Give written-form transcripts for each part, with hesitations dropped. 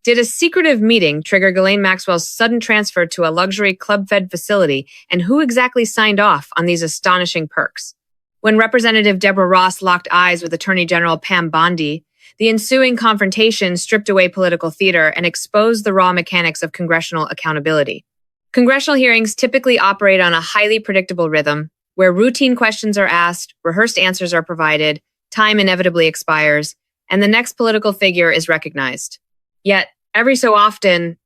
Did a secretive meeting trigger Ghislaine Maxwell's sudden transfer to a luxury club-fed facility, and who exactly signed off on these astonishing perks? When Representative Deborah Ross locked eyes with Attorney General Pam Bondi, the ensuing confrontation stripped away political theater and exposed the raw mechanics of congressional accountability. Congressional hearings typically operate on a highly predictable rhythm, where routine questions are asked, rehearsed answers are provided, time inevitably expires, and the next political figure is recognized. Yet, every so often,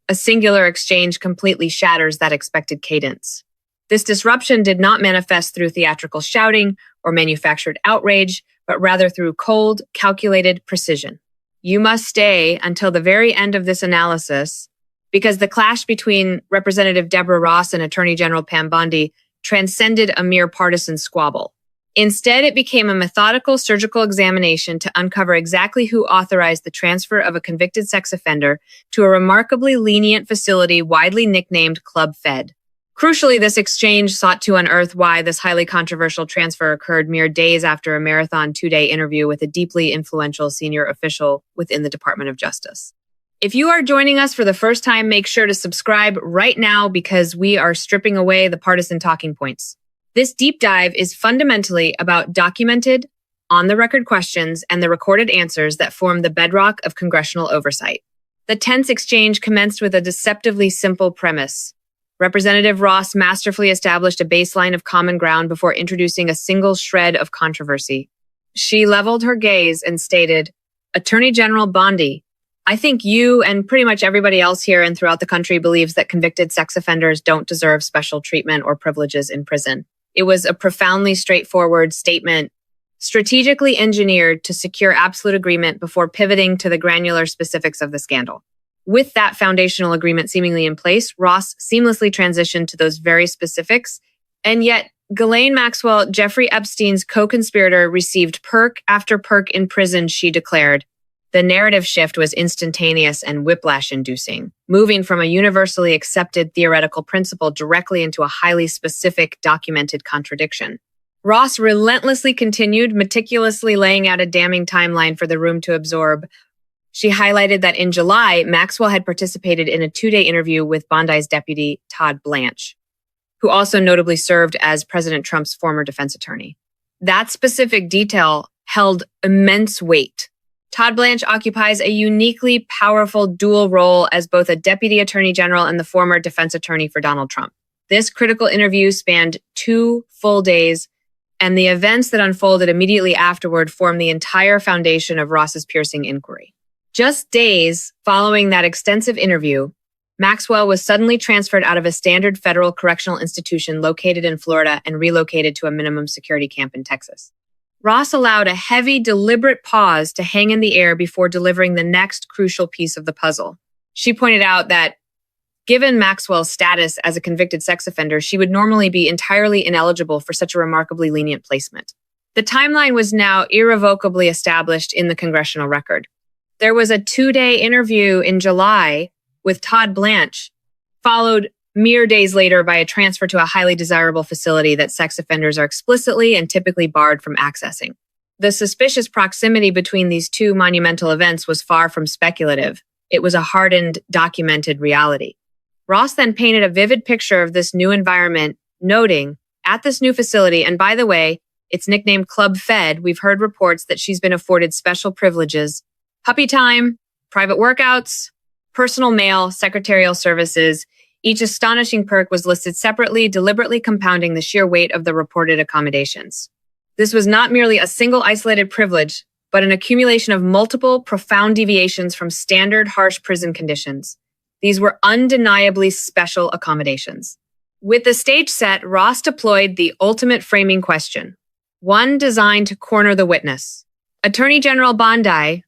a singular exchange completely shatters that expected cadence. This disruption did not manifest through theatrical shouting or manufactured outrage, but rather through cold, calculated precision. You must stay until the very end of this analysis, because the clash between Representative Deborah Ross and Attorney General Pam Bondi transcended a mere partisan squabble. Instead, it became a methodical surgical examination to uncover exactly who authorized the transfer of a convicted sex offender to a remarkably lenient facility widely nicknamed Club Fed. Crucially, this exchange sought to unearth why this highly controversial transfer occurred mere days after a marathon 2-day interview with a deeply influential senior official within the Department of Justice. If you are joining us for the first time, make sure to subscribe right now because we are stripping away the partisan talking points. This deep dive is fundamentally about documented, on-the-record questions and the recorded answers that form the bedrock of congressional oversight. The tense exchange commenced with a deceptively simple premise. Representative Ross masterfully established a baseline of common ground before introducing a single shred of controversy. She leveled her gaze and stated, "Attorney General Bondi, I think you and pretty much everybody else here and throughout the country believes that convicted sex offenders don't deserve special treatment or privileges in prison." It was a profoundly straightforward statement, strategically engineered to secure absolute agreement before pivoting to the granular specifics of the scandal. With that foundational agreement seemingly in place, Ross seamlessly transitioned to those very specifics. And yet, Ghislaine Maxwell, Jeffrey Epstein's co-conspirator, received perk after perk in prison, she declared. The narrative shift was instantaneous and whiplash-inducing, moving from a universally accepted theoretical principle directly into a highly specific, documented contradiction. Ross relentlessly continued, meticulously laying out a damning timeline for the room to absorb. She highlighted that in July, Maxwell had participated in a 2-day interview with Bondi's deputy, Todd Blanche, who also notably served as President Trump's former defense attorney. That specific detail held immense weight. Todd Blanche occupies a uniquely powerful dual role as both a deputy attorney general and the former defense attorney for Donald Trump. This critical interview spanned 2 full days, and the events that unfolded immediately afterward formed the entire foundation of Ross's piercing inquiry. Just days following that extensive interview, Maxwell was suddenly transferred out of a standard federal correctional institution located in Florida and relocated to a minimum security camp in Texas. Ross allowed a heavy, deliberate pause to hang in the air before delivering the next crucial piece of the puzzle. She pointed out that, given Maxwell's status as a convicted sex offender, she would normally be entirely ineligible for such a remarkably lenient placement. The timeline was now irrevocably established in the congressional record. There was a 2-day interview in July with Todd Blanche, followed mere days later by a transfer to a highly desirable facility that sex offenders are explicitly and typically barred from accessing. The suspicious proximity between these 2 monumental events was far from speculative. It was a hardened, documented reality. Ross then painted a vivid picture of this new environment, noting, at this new facility, and by the way, it's nicknamed Club Fed, we've heard reports that she's been afforded special privileges, puppy time, private workouts, personal mail, secretarial services. Each astonishing perk was listed separately, deliberately compounding the sheer weight of the reported accommodations. This was not merely a single isolated privilege, but an accumulation of multiple profound deviations from standard harsh prison conditions. These were undeniably special accommodations. With the stage set, Ross deployed the ultimate framing question, one designed to corner the witness. Attorney General Bondi,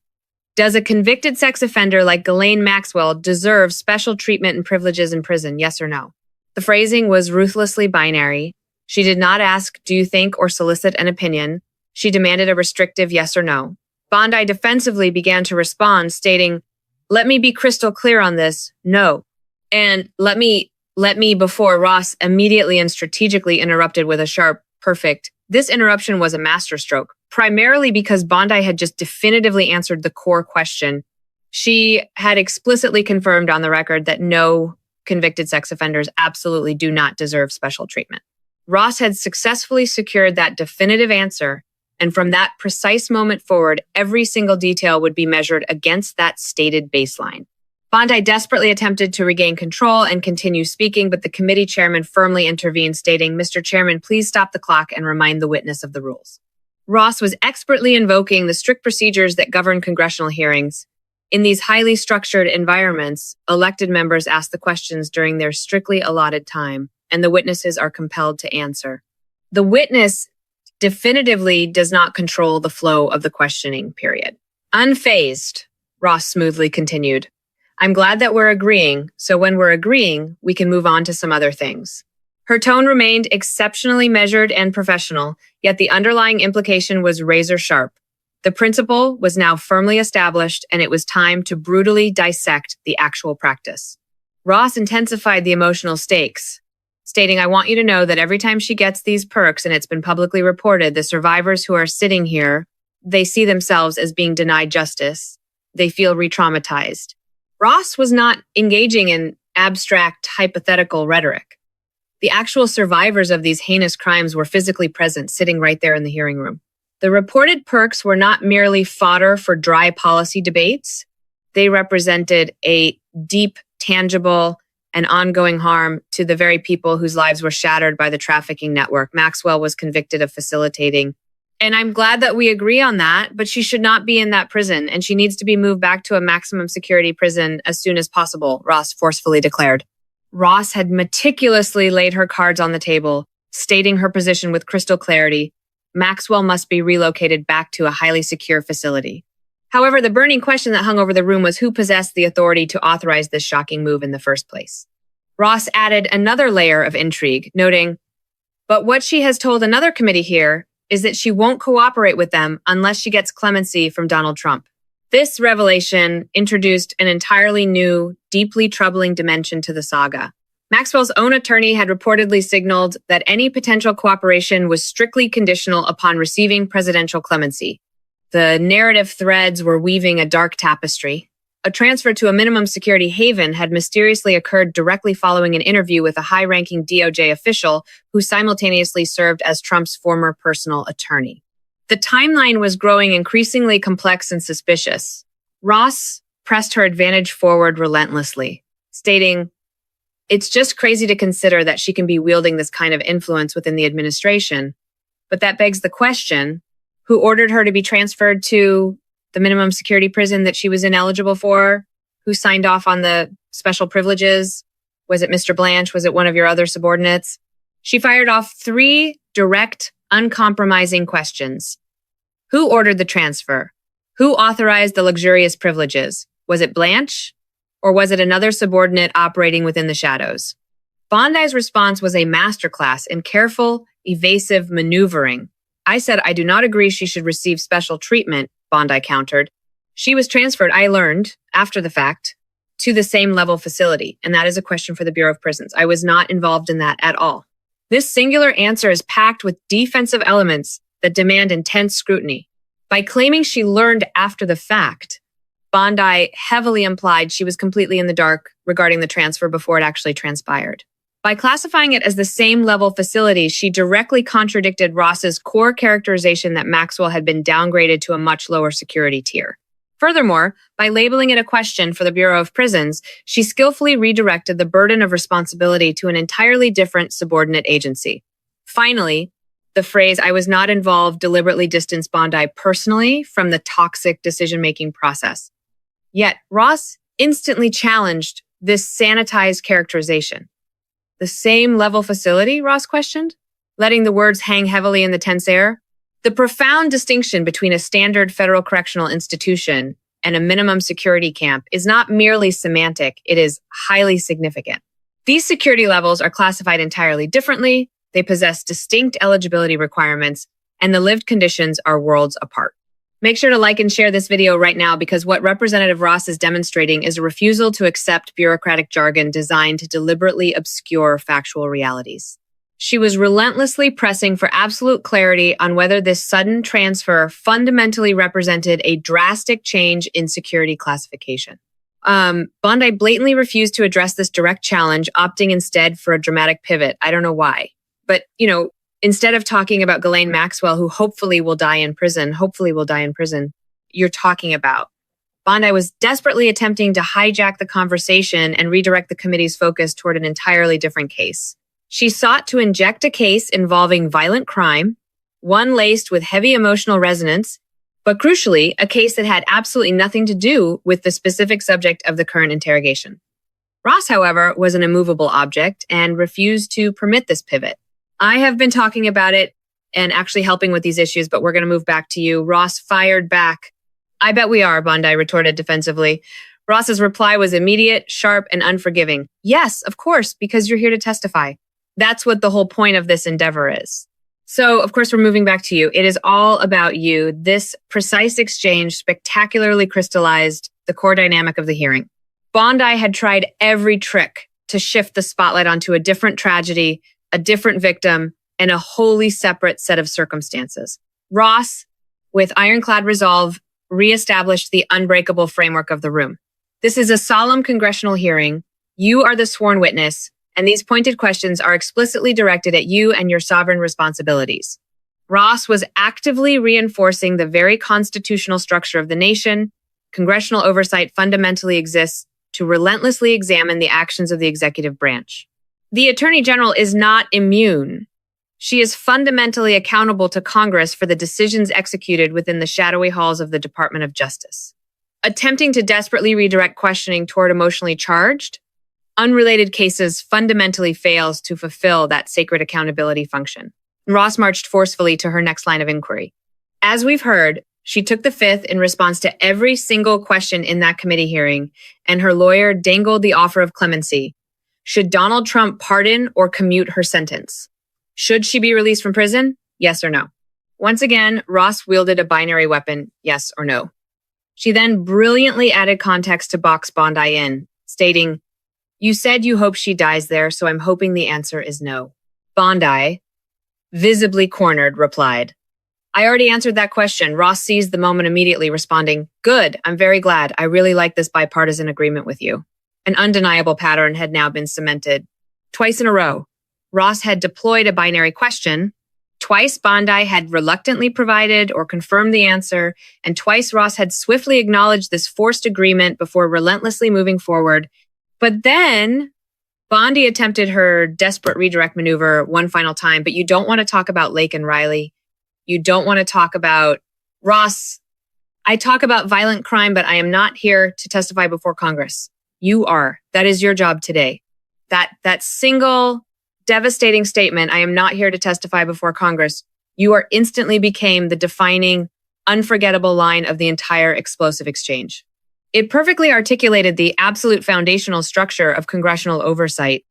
does a convicted sex offender like Ghislaine Maxwell deserve special treatment and privileges in prison, yes or no? The phrasing was ruthlessly binary. She did not ask, do you think, or solicit an opinion. She demanded a restrictive yes or no. Bondi defensively began to respond, stating, let me be crystal clear on this, no. And let me before Ross immediately and strategically interrupted with a sharp, perfect. This interruption was a masterstroke, primarily because Bondi had just definitively answered the core question. She had explicitly confirmed on the record that no convicted sex offenders absolutely do not deserve special treatment. Ross had successfully secured that definitive answer, and from that precise moment forward, every single detail would be measured against that stated baseline. Bondi desperately attempted to regain control and continue speaking, but the committee chairman firmly intervened, stating, "Mr. Chairman, please stop the clock and remind the witness of the rules." Ross was expertly invoking the strict procedures that govern congressional hearings. In these highly structured environments, elected members ask the questions during their strictly allotted time, and the witnesses are compelled to answer. The witness definitively does not control the flow of the questioning period. Unfazed, Ross smoothly continued, "I'm glad that we're agreeing, so when we're agreeing, we can move on to some other things." Her tone remained exceptionally measured and professional, yet the underlying implication was razor sharp. The principle was now firmly established, and it was time to brutally dissect the actual practice. Ross intensified the emotional stakes, stating, "I want you to know that every time she gets these perks, and it's been publicly reported, the survivors who are sitting here, they see themselves as being denied justice. They feel re-traumatized." Ross was not engaging in abstract, hypothetical rhetoric. The actual survivors of these heinous crimes were physically present, sitting right there in the hearing room. The reported perks were not merely fodder for dry policy debates. They represented a deep, tangible, and ongoing harm to the very people whose lives were shattered by the trafficking network Maxwell was convicted of facilitating. And I'm glad that we agree on that, but she should not be in that prison, and she needs to be moved back to a maximum security prison as soon as possible, Ross forcefully declared. Ross had meticulously laid her cards on the table, stating her position with crystal clarity. Maxwell must be relocated back to a highly secure facility. However, the burning question that hung over the room was who possessed the authority to authorize this shocking move in the first place. Ross added another layer of intrigue, noting, "But what she has told another committee here is that she won't cooperate with them unless she gets clemency from Donald Trump." This revelation introduced an entirely new, deeply troubling dimension to the saga. Maxwell's own attorney had reportedly signaled that any potential cooperation was strictly conditional upon receiving presidential clemency. The narrative threads were weaving a dark tapestry. A transfer to a minimum security haven had mysteriously occurred directly following an interview with a high-ranking DOJ official who simultaneously served as Trump's former personal attorney. The timeline was growing increasingly complex and suspicious. Ross pressed her advantage forward relentlessly, stating, "It's just crazy to consider that she can be wielding this kind of influence within the administration. But that begs the question, who ordered her to be transferred to the minimum security prison that she was ineligible for? Who signed off on the special privileges? Was it Mr. Blanche? Was it one of your other subordinates?" She fired off 3 direct, uncompromising questions. Who ordered the transfer? Who authorized the luxurious privileges? Was it Blanche? Or was it another subordinate operating within the shadows? Bondi's response was a masterclass in careful, evasive maneuvering. "I said I do not agree she should receive special treatment," Bondi countered. "She was transferred, I learned, after the fact, to the same level facility, and that is a question for the Bureau of Prisons. I was not involved in that at all." This singular answer is packed with defensive elements that demand intense scrutiny. By claiming she learned after the fact, Bondi heavily implied she was completely in the dark regarding the transfer before it actually transpired. By classifying it as the same level facility, she directly contradicted Ross's core characterization that Maxwell had been downgraded to a much lower security tier. Furthermore, by labeling it a question for the Bureau of Prisons, she skillfully redirected the burden of responsibility to an entirely different subordinate agency. Finally, the phrase, "I was not involved," deliberately distanced Bondi personally from the toxic decision-making process. Yet, Ross instantly challenged this sanitized characterization. "The same level facility?" Ross questioned, letting the words hang heavily in the tense air. The profound distinction between a standard federal correctional institution and a minimum security camp is not merely semantic, it is highly significant. These security levels are classified entirely differently, they possess distinct eligibility requirements, and the lived conditions are worlds apart. Make sure to like and share this video right now because what Representative Ross is demonstrating is a refusal to accept bureaucratic jargon designed to deliberately obscure factual realities. She was relentlessly pressing for absolute clarity on whether this sudden transfer fundamentally represented a drastic change in security classification. Bondi blatantly refused to address this direct challenge, opting instead for a dramatic pivot. I don't know why. But, instead of talking about Ghislaine Maxwell, who hopefully will die in prison, you're talking about. Bondi was desperately attempting to hijack the conversation and redirect the committee's focus toward an entirely different case. She sought to inject a case involving violent crime, one laced with heavy emotional resonance, but crucially, a case that had absolutely nothing to do with the specific subject of the current interrogation. Ross, however, was an immovable object and refused to permit this pivot. I have been talking about it and actually helping with these issues, but we're going to move back to you. Ross fired back. I bet we are, Bondi retorted defensively. Ross's reply was immediate, sharp, and unforgiving. Yes, of course, because you're here to testify. That's what the whole point of this endeavor is. So, of course, we're moving back to you. It is all about you. This precise exchange spectacularly crystallized the core dynamic of the hearing. Bondi had tried every trick to shift the spotlight onto a different tragedy, a different victim, and a wholly separate set of circumstances. Ross, with ironclad resolve, reestablished the unbreakable framework of the room. This is a solemn congressional hearing. You are the sworn witness, and these pointed questions are explicitly directed at you and your sovereign responsibilities. Ross was actively reinforcing the very constitutional structure of the nation. Congressional oversight fundamentally exists to relentlessly examine the actions of the executive branch. The Attorney General is not immune. She is fundamentally accountable to Congress for the decisions executed within the shadowy halls of the Department of Justice. Attempting to desperately redirect questioning toward emotionally charged, unrelated cases fundamentally fails to fulfill that sacred accountability function. Ross marched forcefully to her next line of inquiry. As we've heard, she took the fifth in response to every single question in that committee hearing, and her lawyer dangled the offer of clemency. Should Donald Trump pardon or commute her sentence? Should she be released from prison? Yes or no? Once again, Ross wielded a binary weapon, yes or no. She then brilliantly added context to box Bondi in, stating, "You said you hope she dies there, so I'm hoping the answer is no." Bondi, visibly cornered, replied, "I already answered that question." Ross seized the moment immediately, responding, "Good, I'm very glad. I really like this bipartisan agreement with you." An undeniable pattern had now been cemented. Twice in a row, Ross had deployed a binary question. Twice, Bondi had reluctantly provided or confirmed the answer, and twice Ross had swiftly acknowledged this forced agreement before relentlessly moving forward. But then Bondi attempted her desperate redirect maneuver one final time, but you don't want to talk about Lake and Riley. You don't want to talk about Ross. I talk about violent crime, but I am not here to testify before Congress. You are. That is your job today. That single devastating statement, I am not here to testify before Congress, you are instantly became the defining, unforgettable line of the entire explosive exchange. It perfectly articulated the absolute foundational structure of congressional oversight.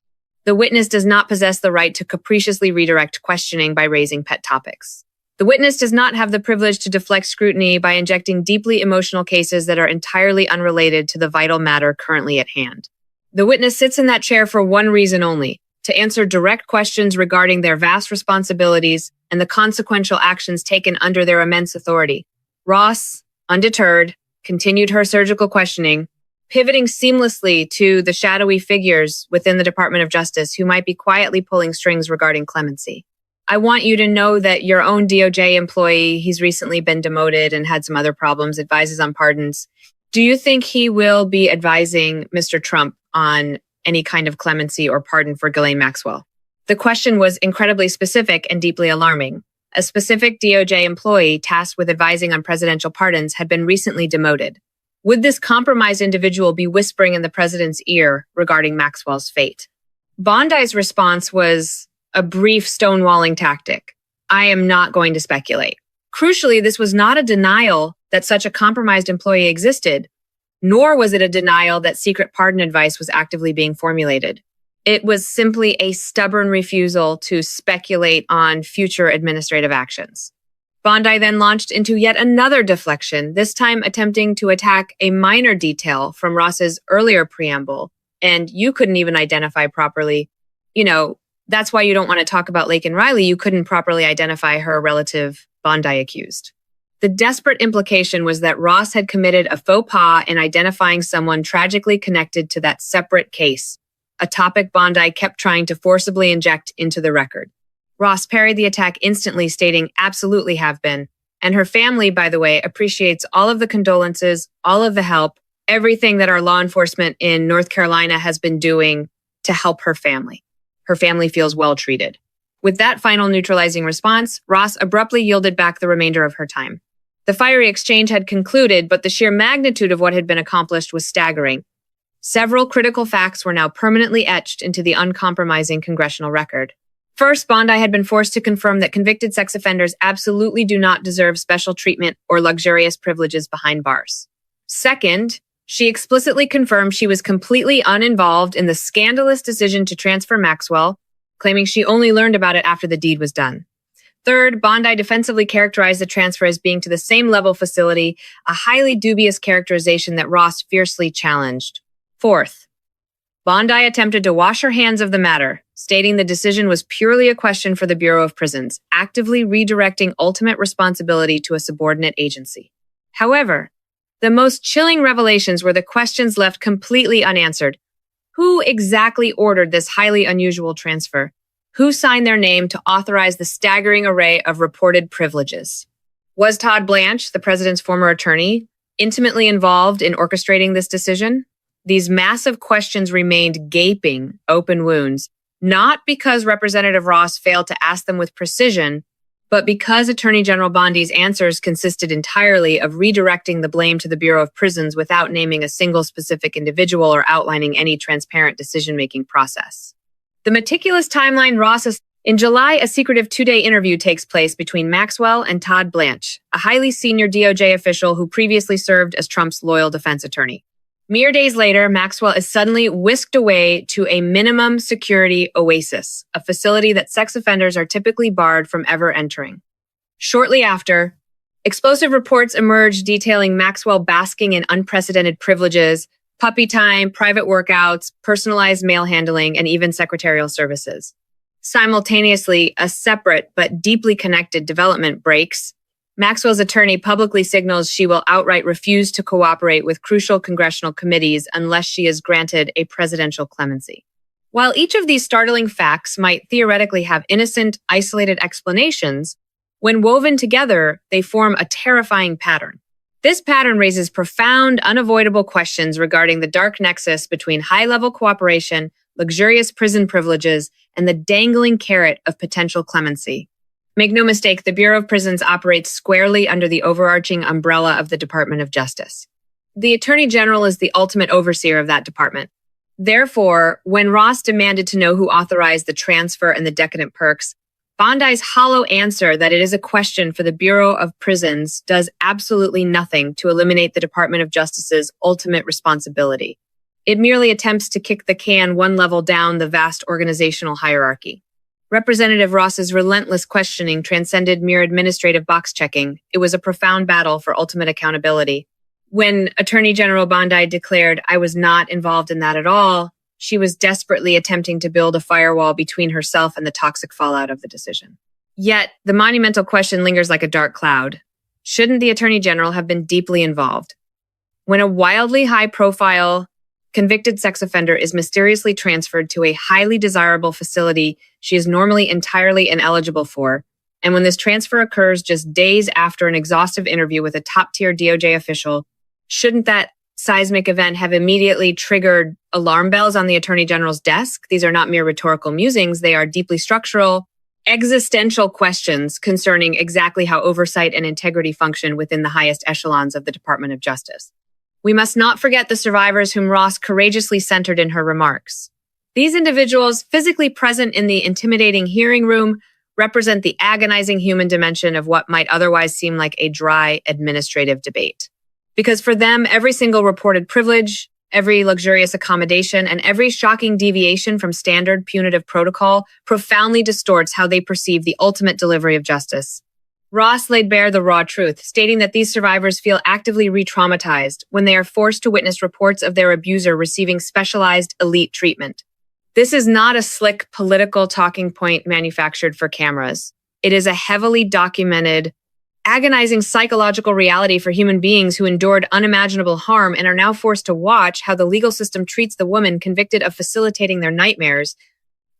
The witness does not possess the right to capriciously redirect questioning by raising pet topics. The witness does not have the privilege to deflect scrutiny by injecting deeply emotional cases that are entirely unrelated to the vital matter currently at hand. The witness sits in that chair for one reason only, to answer direct questions regarding their vast responsibilities and the consequential actions taken under their immense authority. Ross, undeterred, continued her surgical questioning, pivoting seamlessly to the shadowy figures within the Department of Justice who might be quietly pulling strings regarding clemency. I want you to know that your own DOJ employee, he's recently been demoted and had some other problems, advises on pardons. Do you think he will be advising Mr. Trump on any kind of clemency or pardon for Ghislaine Maxwell? The question was incredibly specific and deeply alarming. A specific DOJ employee tasked with advising on presidential pardons had been recently demoted. Would this compromised individual be whispering in the president's ear regarding Maxwell's fate? Bondi's response was a brief stonewalling tactic. I am not going to speculate. Crucially, this was not a denial that such a compromised employee existed, nor was it a denial that secret pardon advice was actively being formulated. It was simply a stubborn refusal to speculate on future administrative actions. Bondi then launched into yet another deflection, this time attempting to attack a minor detail from Ross's earlier preamble. And you couldn't even identify properly, That's why you don't want to talk about Lake and Riley. You couldn't properly identify her relative Bondi accused. The desperate implication was that Ross had committed a faux pas in identifying someone tragically connected to that separate case, a topic Bondi kept trying to forcibly inject into the record. Ross parried the attack instantly, stating, "Absolutely have been." And her family, by the way, appreciates all of the condolences, all of the help, everything that our law enforcement in North Carolina has been doing to help her family. Her family feels well treated. With that final neutralizing response, Ross abruptly yielded back the remainder of her time. The fiery exchange had concluded, but the sheer magnitude of what had been accomplished was staggering. Several critical facts were now permanently etched into the uncompromising congressional record. First, Bondi had been forced to confirm that convicted sex offenders absolutely do not deserve special treatment or luxurious privileges behind bars. Second, she explicitly confirmed she was completely uninvolved in the scandalous decision to transfer Maxwell, claiming she only learned about it after the deed was done. Third, Bondi defensively characterized the transfer as being to the same level facility, a highly dubious characterization that Ross fiercely challenged. Fourth, Bondi attempted to wash her hands of the matter, stating the decision was purely a question for the Bureau of Prisons, actively redirecting ultimate responsibility to a subordinate agency. However, the most chilling revelations were the questions left completely unanswered. Who exactly ordered this highly unusual transfer? Who signed their name to authorize the staggering array of reported privileges? Was Todd Blanche, the president's former attorney, intimately involved in orchestrating this decision? These massive questions remained gaping, open wounds, not because Representative Ross failed to ask them with precision, but because Attorney General Bondi's answers consisted entirely of redirecting the blame to the Bureau of Prisons without naming a single specific individual or outlining any transparent decision-making process. The meticulous timeline Ross in July, a secretive 2-day interview takes place between Maxwell and Todd Blanche, a highly senior DOJ official who previously served as Trump's loyal defense attorney. Mere days later, Maxwell is suddenly whisked away to a minimum security oasis, a facility that sex offenders are typically barred from ever entering. Shortly after, explosive reports emerged detailing Maxwell basking in unprecedented privileges, puppy time, private workouts, personalized mail handling, and even secretarial services. Simultaneously, a separate but deeply connected development breaks. Maxwell's attorney publicly signals she will outright refuse to cooperate with crucial congressional committees unless she is granted a presidential clemency. While each of these startling facts might theoretically have innocent, isolated explanations, when woven together, they form a terrifying pattern. This pattern raises profound, unavoidable questions regarding the dark nexus between high-level cooperation, luxurious prison privileges, and the dangling carrot of potential clemency. Make no mistake, the Bureau of Prisons operates squarely under the overarching umbrella of the Department of Justice. The Attorney General is the ultimate overseer of that department. Therefore, when Ross demanded to know who authorized the transfer and the decadent perks, Bondi's hollow answer that it is a question for the Bureau of Prisons does absolutely nothing to eliminate the Department of Justice's ultimate responsibility. It merely attempts to kick the can one level down the vast organizational hierarchy. Representative Ross's relentless questioning transcended mere administrative box-checking. It was a profound battle for ultimate accountability. When Attorney General Bondi declared, "I was not involved in that at all," she was desperately attempting to build a firewall between herself and the toxic fallout of the decision. Yet, the monumental question lingers like a dark cloud. Shouldn't the Attorney General have been deeply involved? When a wildly high-profile, convicted sex offender is mysteriously transferred to a highly desirable facility she is normally entirely ineligible for, and when this transfer occurs just days after an exhaustive interview with a top-tier DOJ official, shouldn't that seismic event have immediately triggered alarm bells on the Attorney General's desk? These are not mere rhetorical musings. They are deeply structural, existential questions concerning exactly how oversight and integrity function within the highest echelons of the Department of Justice. We must not forget the survivors whom Ross courageously centered in her remarks. These individuals, physically present in the intimidating hearing room, represent the agonizing human dimension of what might otherwise seem like a dry administrative debate. Because for them, every single reported privilege, every luxurious accommodation, and every shocking deviation from standard punitive protocol profoundly distorts how they perceive the ultimate delivery of justice. Ross laid bare the raw truth, stating that these survivors feel actively re-traumatized when they are forced to witness reports of their abuser receiving specialized elite treatment. This is not a slick political talking point manufactured for cameras. It is a heavily documented, agonizing psychological reality for human beings who endured unimaginable harm and are now forced to watch how the legal system treats the woman convicted of facilitating their nightmares.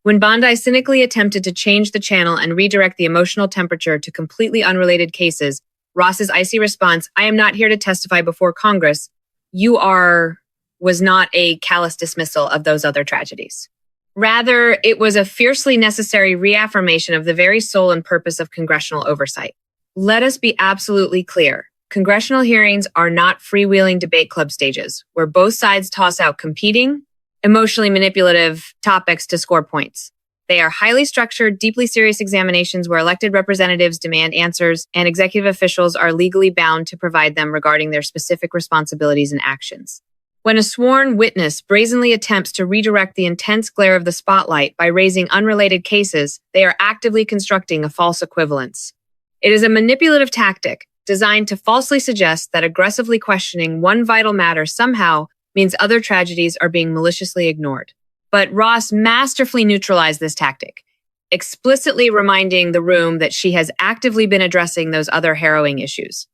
When Bondi cynically attempted to change the channel and redirect the emotional temperature to completely unrelated cases, Ross's icy response, "I am not here to testify before Congress. You are," was not a callous dismissal of those other tragedies. Rather, it was a fiercely necessary reaffirmation of the very soul and purpose of congressional oversight. Let us be absolutely clear. Congressional hearings are not freewheeling debate club stages, where both sides toss out competing, emotionally manipulative topics to score points. They are highly structured, deeply serious examinations where elected representatives demand answers and executive officials are legally bound to provide them regarding their specific responsibilities and actions. When a sworn witness brazenly attempts to redirect the intense glare of the spotlight by raising unrelated cases, they are actively constructing a false equivalence. It is a manipulative tactic designed to falsely suggest that aggressively questioning one vital matter somehow means other tragedies are being maliciously ignored. But Ross masterfully neutralized this tactic, explicitly reminding the room that she has actively been addressing those other harrowing issues.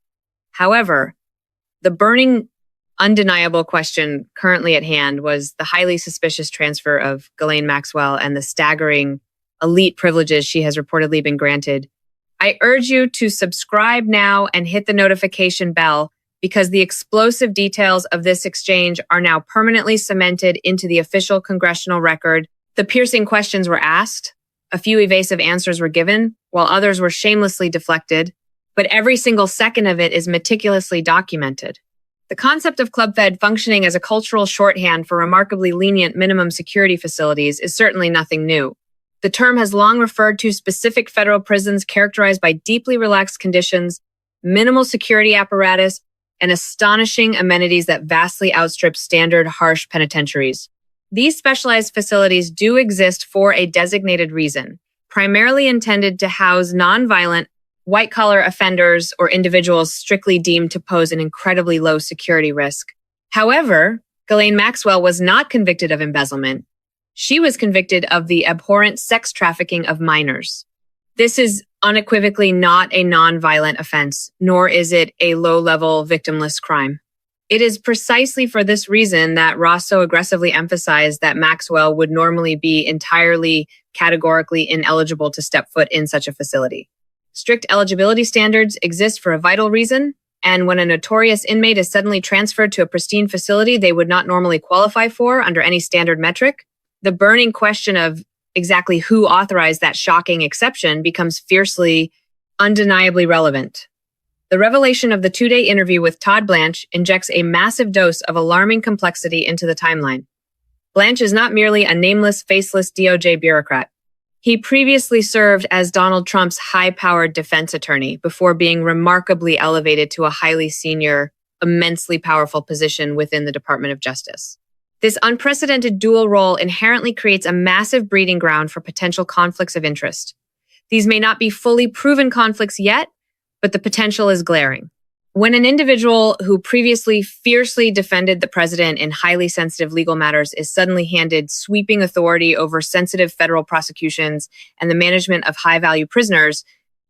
However, the burning, undeniable question currently at hand was the highly suspicious transfer of Ghislaine Maxwell and the staggering elite privileges she has reportedly been granted. I urge you to subscribe now and hit the notification bell because the explosive details of this exchange are now permanently cemented into the official congressional record. The piercing questions were asked, a few evasive answers were given, while others were shamelessly deflected, but every single second of it is meticulously documented. The concept of Club Fed functioning as a cultural shorthand for remarkably lenient minimum security facilities is certainly nothing new. The term has long referred to specific federal prisons characterized by deeply relaxed conditions, minimal security apparatus, and astonishing amenities that vastly outstrip standard harsh penitentiaries. These specialized facilities do exist for a designated reason, primarily intended to house nonviolent, white-collar offenders or individuals strictly deemed to pose an incredibly low security risk. However, Ghislaine Maxwell was not convicted of embezzlement. She was convicted of the abhorrent sex trafficking of minors. This is unequivocally not a nonviolent offense, nor is it a low-level victimless crime. It is precisely for this reason that Ross so aggressively emphasized that Maxwell would normally be entirely categorically ineligible to step foot in such a facility. Strict eligibility standards exist for a vital reason, and when a notorious inmate is suddenly transferred to a pristine facility they would not normally qualify for under any standard metric, the burning question of exactly who authorized that shocking exception becomes fiercely, undeniably relevant. The revelation of the 2-day interview with Todd Blanche injects a massive dose of alarming complexity into the timeline. Blanche is not merely a nameless, faceless DOJ bureaucrat. He previously served as Donald Trump's high-powered defense attorney before being remarkably elevated to a highly senior, immensely powerful position within the Department of Justice. This unprecedented dual role inherently creates a massive breeding ground for potential conflicts of interest. These may not be fully proven conflicts yet, but the potential is glaring. When an individual who previously fiercely defended the president in highly sensitive legal matters is suddenly handed sweeping authority over sensitive federal prosecutions and the management of high-value prisoners,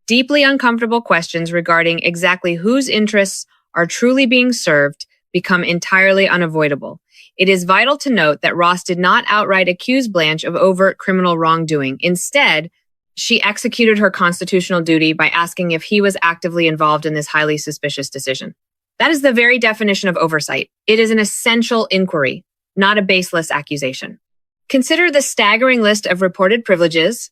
deeply uncomfortable questions regarding exactly whose interests are truly being served become entirely unavoidable. It is vital to note that Ross did not outright accuse Blanche of overt criminal wrongdoing. Instead, she executed her constitutional duty by asking if he was actively involved in this highly suspicious decision. That is the very definition of oversight. It is an essential inquiry, not a baseless accusation. Consider the staggering list of reported privileges: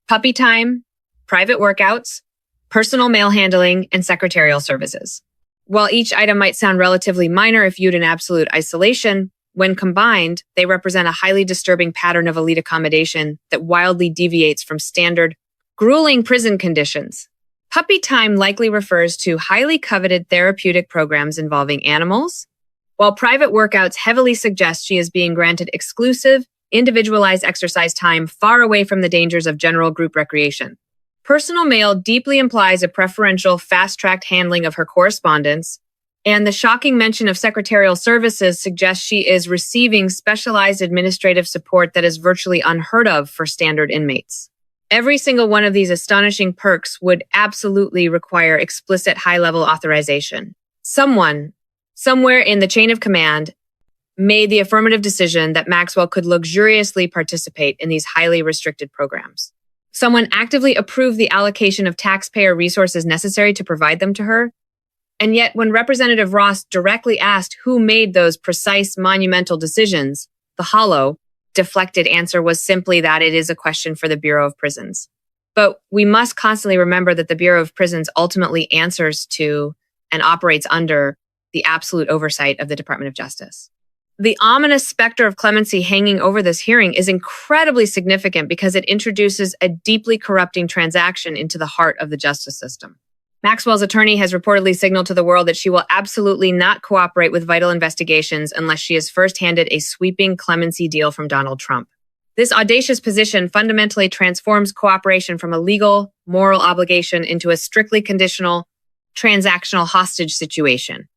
puppy time, private workouts, personal mail handling, and secretarial services. While each item might sound relatively minor if viewed in absolute isolation, when combined, they represent a highly disturbing pattern of elite accommodation that wildly deviates from standard, grueling prison conditions. Puppy time likely refers to highly coveted therapeutic programs involving animals, while private workouts heavily suggest she is being granted exclusive, individualized exercise time far away from the dangers of general group recreation. Personal mail deeply implies a preferential, fast-tracked handling of her correspondence, And the shocking mention of secretarial services suggests she is receiving specialized administrative support that is virtually unheard of for standard inmates. Every single one of these astonishing perks would absolutely require explicit high-level authorization. Someone, somewhere in the chain of command, made the affirmative decision that Maxwell could luxuriously participate in these highly restricted programs. Someone actively approved the allocation of taxpayer resources necessary to provide them to her. And yet, when Representative Ross directly asked who made those precise, monumental decisions, the hollow, deflected answer was simply that it is a question for the Bureau of Prisons. But we must constantly remember that the Bureau of Prisons ultimately answers to and operates under the absolute oversight of the Department of Justice. The ominous specter of clemency hanging over this hearing is incredibly significant because it introduces a deeply corrupting transaction into the heart of the justice system. Maxwell's attorney has reportedly signaled to the world that she will absolutely not cooperate with vital investigations unless she is first handed a sweeping clemency deal from Donald Trump. This audacious position fundamentally transforms cooperation from a legal, moral obligation into a strictly conditional, transactional hostage situation.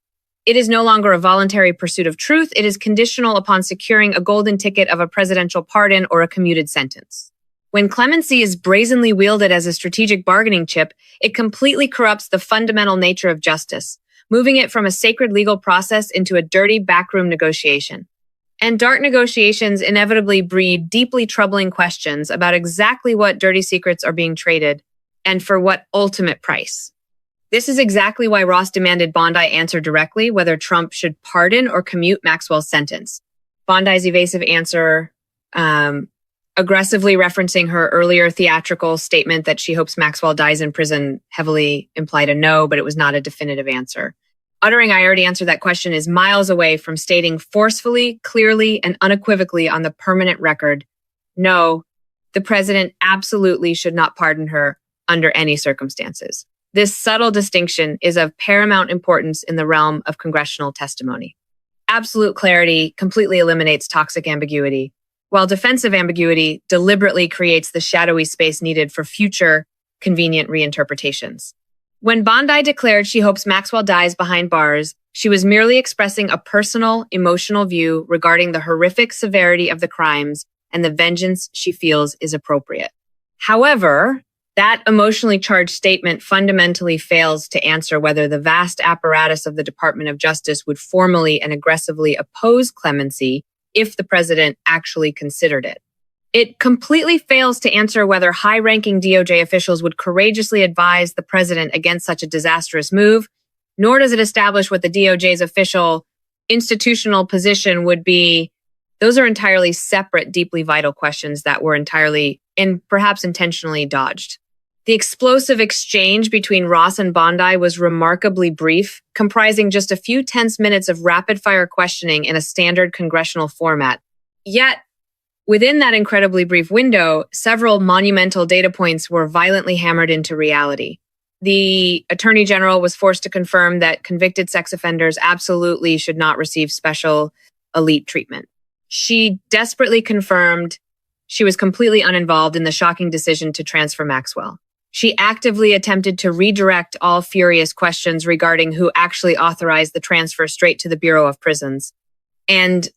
It is no longer a voluntary pursuit of truth. It is conditional upon securing a golden ticket of a presidential pardon or a commuted sentence. When clemency is brazenly wielded as a strategic bargaining chip, it completely corrupts the fundamental nature of justice, moving it from a sacred legal process into a dirty backroom negotiation. And dark negotiations inevitably breed deeply troubling questions about exactly what dirty secrets are being traded and for what ultimate price. This is exactly why Ross demanded Bondi answer directly whether Trump should pardon or commute Maxwell's sentence. Bondi's evasive answer, aggressively referencing her earlier theatrical statement that she hopes Maxwell dies in prison, heavily implied a no, but it was not a definitive answer. Uttering "I already answered that question" is miles away from stating forcefully, clearly, and unequivocally on the permanent record, no, the president absolutely should not pardon her under any circumstances. This subtle distinction is of paramount importance in the realm of congressional testimony. Absolute clarity completely eliminates toxic ambiguity, while defensive ambiguity deliberately creates the shadowy space needed for future convenient reinterpretations. When Bondi declared she hopes Maxwell dies behind bars, she was merely expressing a personal, emotional view regarding the horrific severity of the crimes and the vengeance she feels is appropriate. However, that emotionally charged statement fundamentally fails to answer whether the vast apparatus of the Department of Justice would formally and aggressively oppose clemency if the president actually considered it. It completely fails to answer whether high-ranking DOJ officials would courageously advise the president against such a disastrous move, nor does it establish what the DOJ's official institutional position would be. Those are entirely separate, deeply vital questions that were entirely and perhaps intentionally dodged. The explosive exchange between Ross and Bondi was remarkably brief, comprising just a few tense minutes of rapid-fire questioning in a standard congressional format. Yet, within that incredibly brief window, several monumental data points were violently hammered into reality. The Attorney General was forced to confirm that convicted sex offenders absolutely should not receive special elite treatment. She desperately confirmed she was completely uninvolved in the shocking decision to transfer Maxwell. She actively attempted to redirect all furious questions regarding who actually authorized the transfer straight to the Bureau of Prisons. And,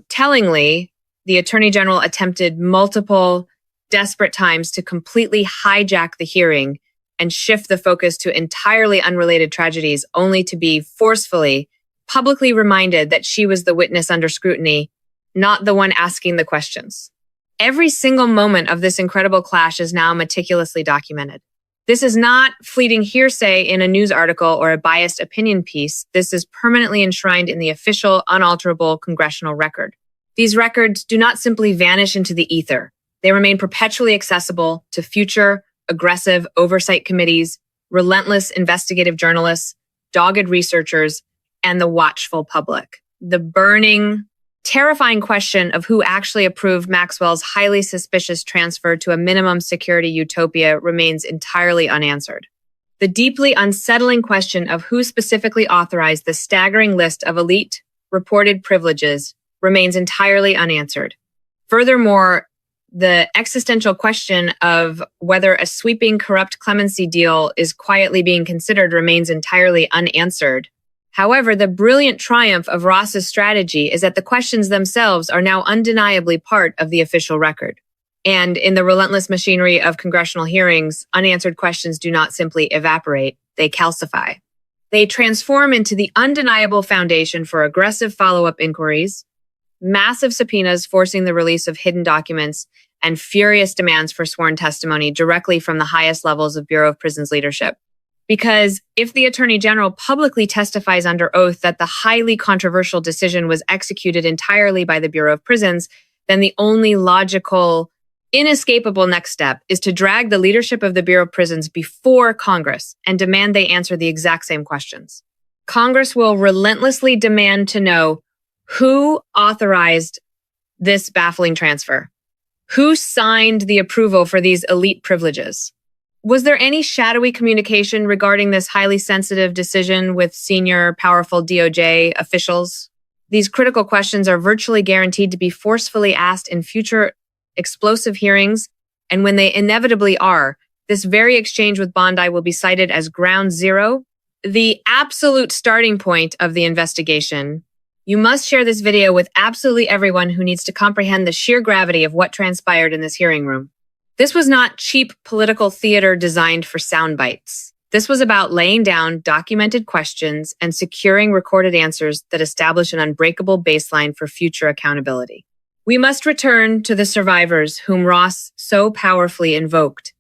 tellingly, the Attorney General attempted multiple desperate times to completely hijack the hearing and shift the focus to entirely unrelated tragedies, only to be forcefully, publicly reminded that she was the witness under scrutiny, not the one asking the questions. Every single moment of this incredible clash is now meticulously documented. This is not fleeting hearsay in a news article or a biased opinion piece. This is permanently enshrined in the official, unalterable congressional record. These records do not simply vanish into the ether. They remain perpetually accessible to future, aggressive oversight committees, relentless investigative journalists, dogged researchers, and the watchful public. The burning, terrifying question of who actually approved Maxwell's highly suspicious transfer to a minimum security utopia remains entirely unanswered. The deeply unsettling question of who specifically authorized the staggering list of elite reported privileges remains entirely unanswered. Furthermore, the existential question of whether a sweeping corrupt clemency deal is quietly being considered remains entirely unanswered. However, the brilliant triumph of Ross's strategy is that the questions themselves are now undeniably part of the official record. And in the relentless machinery of congressional hearings, unanswered questions do not simply evaporate, they calcify. They transform into the undeniable foundation for aggressive follow-up inquiries, massive subpoenas forcing the release of hidden documents, and furious demands for sworn testimony directly from the highest levels of Bureau of Prisons leadership. Because if the Attorney General publicly testifies under oath that the highly controversial decision was executed entirely by the Bureau of Prisons, then the only logical, inescapable next step is to drag the leadership of the Bureau of Prisons before Congress and demand they answer the exact same questions. Congress will relentlessly demand to know who authorized this baffling transfer. Who signed the approval for these elite privileges? Was there any shadowy communication regarding this highly sensitive decision with senior, powerful DOJ officials? These critical questions are virtually guaranteed to be forcefully asked in future explosive hearings, and when they inevitably are, this very exchange with Bondi will be cited as ground zero, the absolute starting point of the investigation. You must share this video with absolutely everyone who needs to comprehend the sheer gravity of what transpired in this hearing room. This was not cheap political theater designed for sound bites. This was about laying down documented questions and securing recorded answers that establish an unbreakable baseline for future accountability. We must return to the survivors whom Ross so powerfully invoked.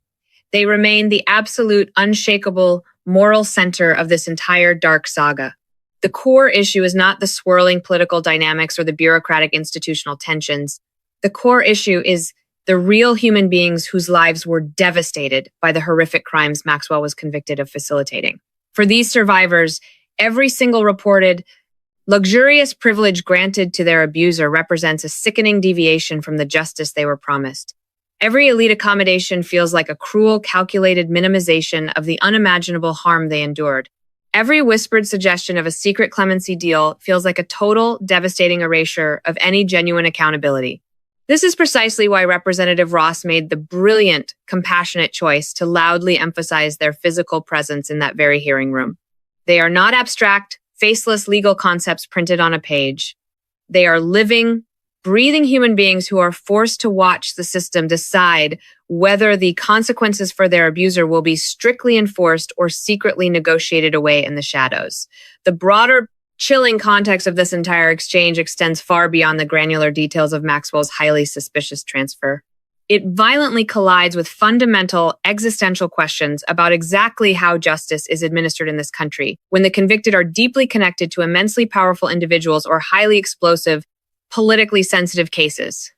They remain the absolute, unshakable moral center of this entire dark saga. The core issue is not the swirling political dynamics or the bureaucratic institutional tensions. The core issue is the real human beings whose lives were devastated by the horrific crimes Maxwell was convicted of facilitating. For these survivors, every single reported luxurious privilege granted to their abuser represents a sickening deviation from the justice they were promised. Every elite accommodation feels like a cruel, calculated minimization of the unimaginable harm they endured. Every whispered suggestion of a secret clemency deal feels like a total, devastating erasure of any genuine accountability. This is precisely why Representative Ross made the brilliant, compassionate choice to loudly emphasize their physical presence in that very hearing room. They are not abstract, faceless legal concepts printed on a page. They are living, breathing human beings who are forced to watch the system decide whether the consequences for their abuser will be strictly enforced or secretly negotiated away in the shadows. The broader, chilling context of this entire exchange extends far beyond the granular details of Maxwell's highly suspicious transfer. It violently collides with fundamental existential questions about exactly how justice is administered in this country, when the convicted are deeply connected to immensely powerful individuals or highly explosive, politically sensitive cases.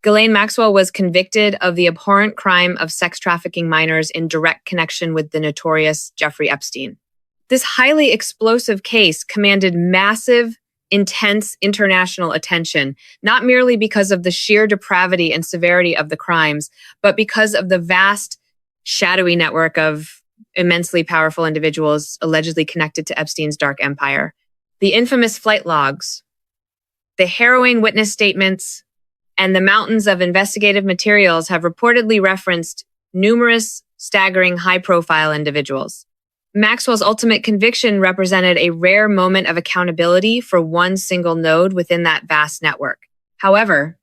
Ghislaine Maxwell was convicted of the abhorrent crime of sex trafficking minors in direct connection with the notorious Jeffrey Epstein. This highly explosive case commanded massive, intense international attention, not merely because of the sheer depravity and severity of the crimes, but because of the vast, shadowy network of immensely powerful individuals allegedly connected to Epstein's dark empire. The infamous flight logs, the harrowing witness statements, and the mountains of investigative materials have reportedly referenced numerous, staggering, high-profile individuals. Maxwell's ultimate conviction represented a rare moment of accountability for one single node within that vast network. However,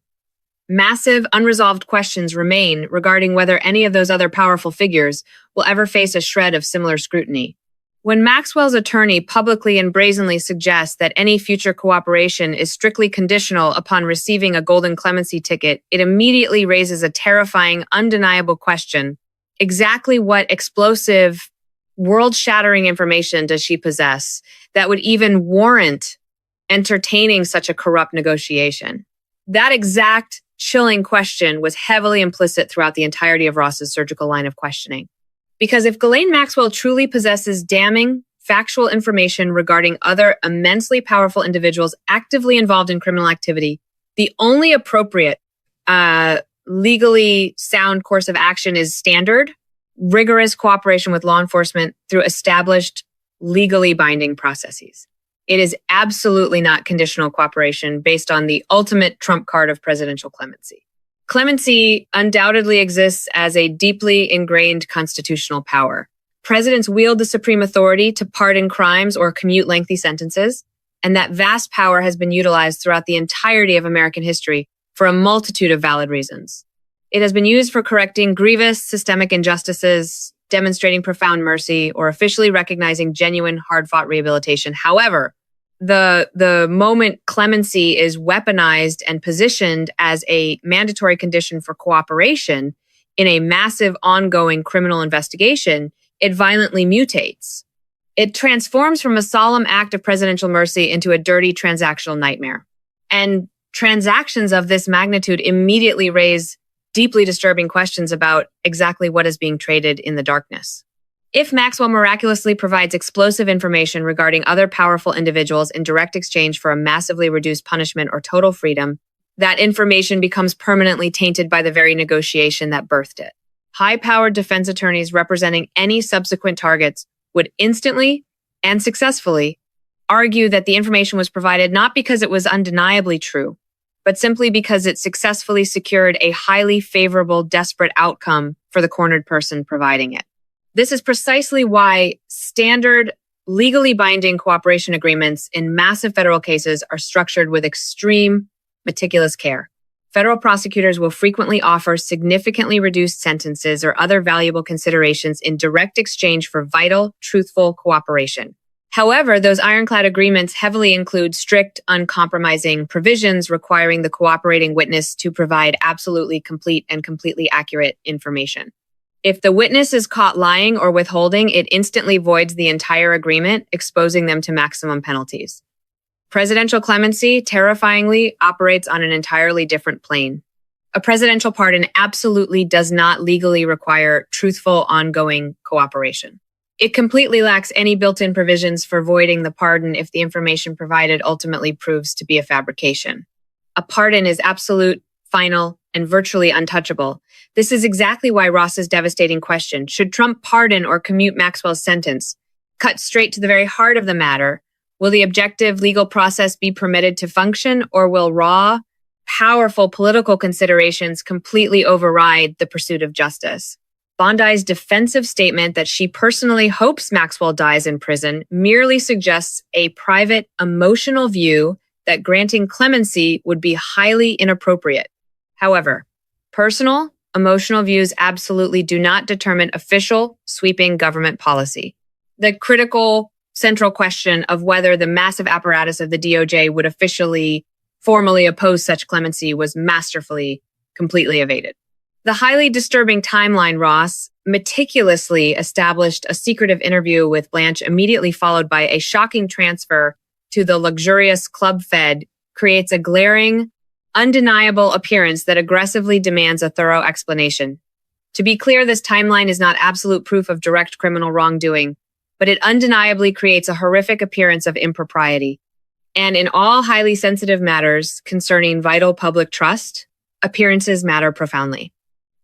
massive, unresolved questions remain regarding whether any of those other powerful figures will ever face a shred of similar scrutiny. When Maxwell's attorney publicly and brazenly suggests that any future cooperation is strictly conditional upon receiving a golden clemency ticket, it immediately raises a terrifying, undeniable question. Exactly what explosive, world-shattering information does she possess that would even warrant entertaining such a corrupt negotiation? That exact chilling question was heavily implicit throughout the entirety of Ross's surgical line of questioning. Because if Ghislaine Maxwell truly possesses damning, factual information regarding other immensely powerful individuals actively involved in criminal activity, the only appropriate, legally sound course of action is standard, rigorous cooperation with law enforcement through established, legally binding processes. It is absolutely not conditional cooperation based on the ultimate trump card of presidential clemency. Clemency undoubtedly exists as a deeply ingrained constitutional power. Presidents wield the supreme authority to pardon crimes or commute lengthy sentences, and that vast power has been utilized throughout the entirety of American history for a multitude of valid reasons. It has been used for correcting grievous systemic injustices, demonstrating profound mercy, or officially recognizing genuine hard-fought rehabilitation. However, the moment clemency is weaponized and positioned as a mandatory condition for cooperation in a massive ongoing criminal investigation, it violently mutates. It transforms from a solemn act of presidential mercy into a dirty transactional nightmare. And transactions of this magnitude immediately raise deeply disturbing questions about exactly what is being traded in the darkness. If Maxwell miraculously provides explosive information regarding other powerful individuals in direct exchange for a massively reduced punishment or total freedom, that information becomes permanently tainted by the very negotiation that birthed it. High-powered defense attorneys representing any subsequent targets would instantly and successfully argue that the information was provided not because it was undeniably true, but simply because it successfully secured a highly favorable, desperate outcome for the cornered person providing it. This is precisely why standard, legally binding cooperation agreements in massive federal cases are structured with extreme, meticulous care. Federal prosecutors will frequently offer significantly reduced sentences or other valuable considerations in direct exchange for vital, truthful cooperation. However, those ironclad agreements heavily include strict, uncompromising provisions requiring the cooperating witness to provide absolutely complete and completely accurate information. If the witness is caught lying or withholding, it instantly voids the entire agreement, exposing them to maximum penalties. Presidential clemency, terrifyingly, operates on an entirely different plane. A presidential pardon absolutely does not legally require truthful, ongoing cooperation. It completely lacks any built-in provisions for voiding the pardon if the information provided ultimately proves to be a fabrication. A pardon is absolute, final, and virtually untouchable. This is exactly why Ross's devastating question, should Trump pardon or commute Maxwell's sentence, cut straight to the very heart of the matter. Will the objective legal process be permitted to function, or will raw, powerful political considerations completely override the pursuit of justice? Bondi's defensive statement that she personally hopes Maxwell dies in prison merely suggests a private, emotional view that granting clemency would be highly inappropriate. However, personal, emotional views absolutely do not determine official, sweeping government policy. The critical, central question of whether the massive apparatus of the DOJ would officially, formally oppose such clemency was masterfully, completely evaded. The highly disturbing timeline Ross meticulously established a secretive interview with Blanche immediately followed by a shocking transfer to the luxurious Club Fed creates a glaring, undeniable appearance that aggressively demands a thorough explanation. To be clear, this timeline is not absolute proof of direct criminal wrongdoing, but it undeniably creates a horrific appearance of impropriety. And in all highly sensitive matters concerning vital public trust, appearances matter profoundly.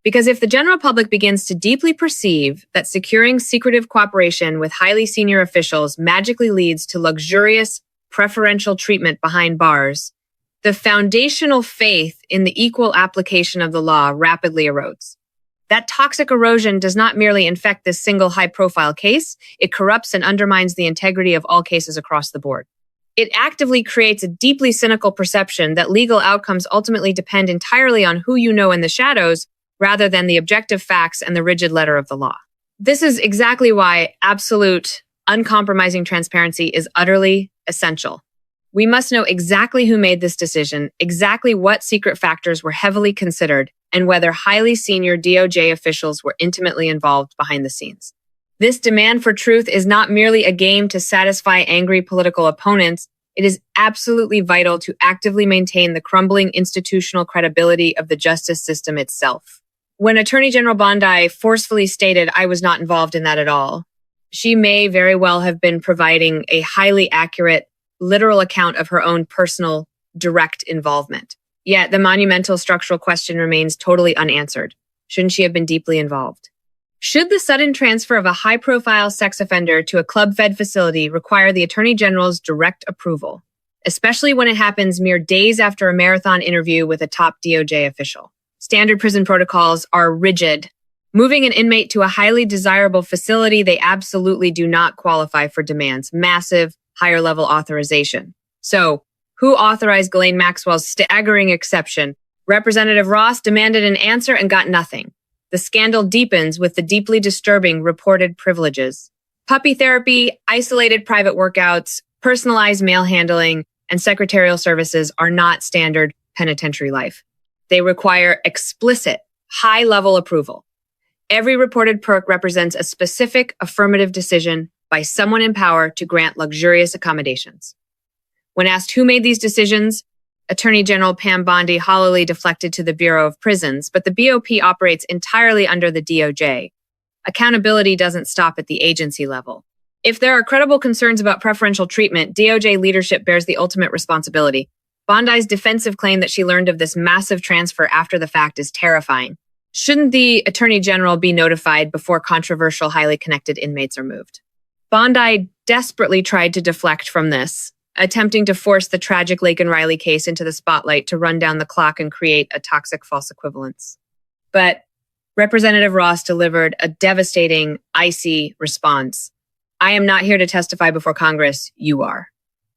Because if the general public begins to deeply perceive that securing secretive cooperation with highly senior officials magically leads to luxurious, preferential treatment behind bars, the foundational faith in the equal application of the law rapidly erodes. That toxic erosion does not merely infect this single high-profile case, it corrupts and undermines the integrity of all cases across the board. It actively creates a deeply cynical perception that legal outcomes ultimately depend entirely on who you know in the shadows, rather than the objective facts and the rigid letter of the law. This is exactly why absolute, uncompromising transparency is utterly essential. We must know exactly who made this decision, exactly what secret factors were heavily considered, and whether highly senior DOJ officials were intimately involved behind the scenes. This demand for truth is not merely a game to satisfy angry political opponents. It is absolutely vital to actively maintain the crumbling institutional credibility of the justice system itself. When Attorney General Bondi forcefully stated, "I was not involved in that at all," she may very well have been providing a highly accurate, literal account of her own personal, direct involvement. Yet the monumental structural question remains totally unanswered. Shouldn't she have been deeply involved? Should the sudden transfer of a high-profile sex offender to a club-fed facility require the Attorney General's direct approval, especially when it happens mere days after a marathon interview with a top DOJ official? Standard prison protocols are rigid, Moving an inmate to a highly desirable facility, they absolutely do not qualify for demands. Massive, higher-level authorization. So, who authorized Ghislaine Maxwell's staggering exception? Representative Ross demanded an answer and got nothing. The scandal deepens with the deeply disturbing reported privileges. Puppy therapy, isolated private workouts, personalized mail handling, and secretarial services are not standard penitentiary life. They require explicit, high-level approval. Every reported perk represents a specific affirmative decision by someone in power to grant luxurious accommodations. When asked who made these decisions, Attorney General Pam Bondi hollowly deflected to the Bureau of Prisons, but the BOP operates entirely under the DOJ. Accountability doesn't stop at the agency level. If there are credible concerns about preferential treatment, DOJ leadership bears the ultimate responsibility. Bondi's defensive claim that she learned of this massive transfer after the fact is terrifying. Shouldn't the Attorney General be notified before controversial, highly connected inmates are moved? Bondi desperately tried to deflect from this, attempting to force the tragic Lake and Riley case into the spotlight to run down the clock and create a toxic false equivalence. But Representative Ross delivered a devastating, icy response. I am not here to testify before Congress, you are.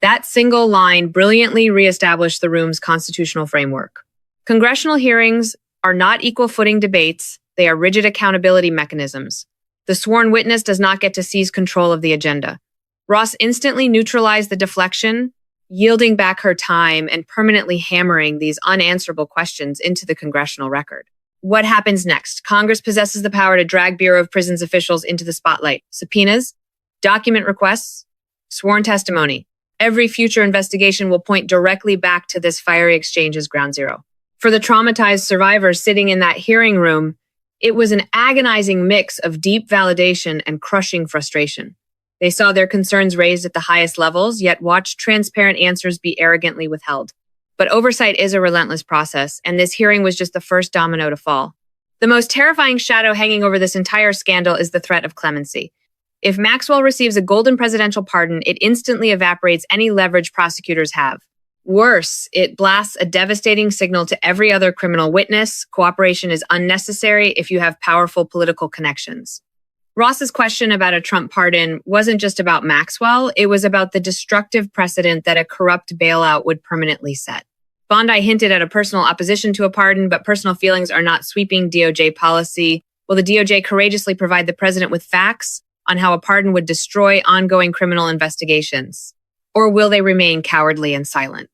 That single line brilliantly reestablished the room's constitutional framework. Congressional hearings are not equal footing debates, they are rigid accountability mechanisms. The sworn witness does not get to seize control of the agenda. Ross instantly neutralized the deflection, yielding back her time and permanently hammering these unanswerable questions into the congressional record. What happens next? Congress possesses the power to drag Bureau of Prisons officials into the spotlight. Subpoenas, document requests, sworn testimony. Every future investigation will point directly back to this fiery exchange as ground zero. For the traumatized survivors sitting in that hearing room, it was an agonizing mix of deep validation and crushing frustration. They saw their concerns raised at the highest levels, yet watched transparent answers be arrogantly withheld. But oversight is a relentless process, and this hearing was just the first domino to fall. The most terrifying shadow hanging over this entire scandal is the threat of clemency. If Maxwell receives a golden presidential pardon, it instantly evaporates any leverage prosecutors have. Worse, it blasts a devastating signal to every other criminal witness. Cooperation is unnecessary if you have powerful political connections. Ross's question about a Trump pardon wasn't just about Maxwell, it was about the destructive precedent that a corrupt bailout would permanently set. Bondi hinted at a personal opposition to a pardon, but personal feelings are not sweeping DOJ policy. Will the DOJ courageously provide the president with facts on how a pardon would destroy ongoing criminal investigations? Or will they remain cowardly and silent?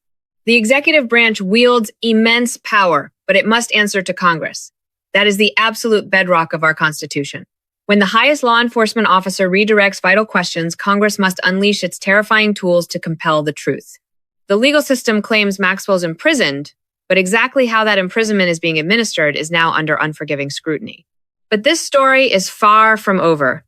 The executive branch wields immense power, but it must answer to Congress. That is the absolute bedrock of our Constitution. When the highest law enforcement officer redirects vital questions, Congress must unleash its terrifying tools to compel the truth. The legal system claims Maxwell's imprisoned, but exactly how that imprisonment is being administered is now under unforgiving scrutiny. But this story is far from over.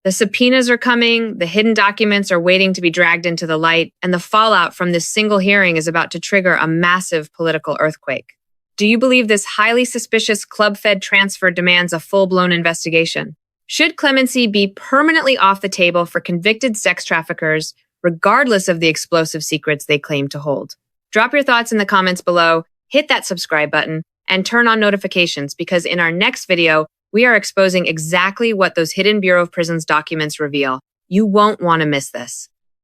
The subpoenas are coming, the hidden documents are waiting to be dragged into the light, and the fallout from this single hearing is about to trigger a massive political earthquake. Do you believe this highly suspicious club-fed transfer demands a full-blown investigation? Should clemency be permanently off the table for convicted sex traffickers, regardless of the explosive secrets they claim to hold? Drop your thoughts in the comments below, hit that subscribe button, and turn on notifications because in our next video, we are exposing exactly what those hidden Bureau of Prisons documents reveal. You won't want to miss this.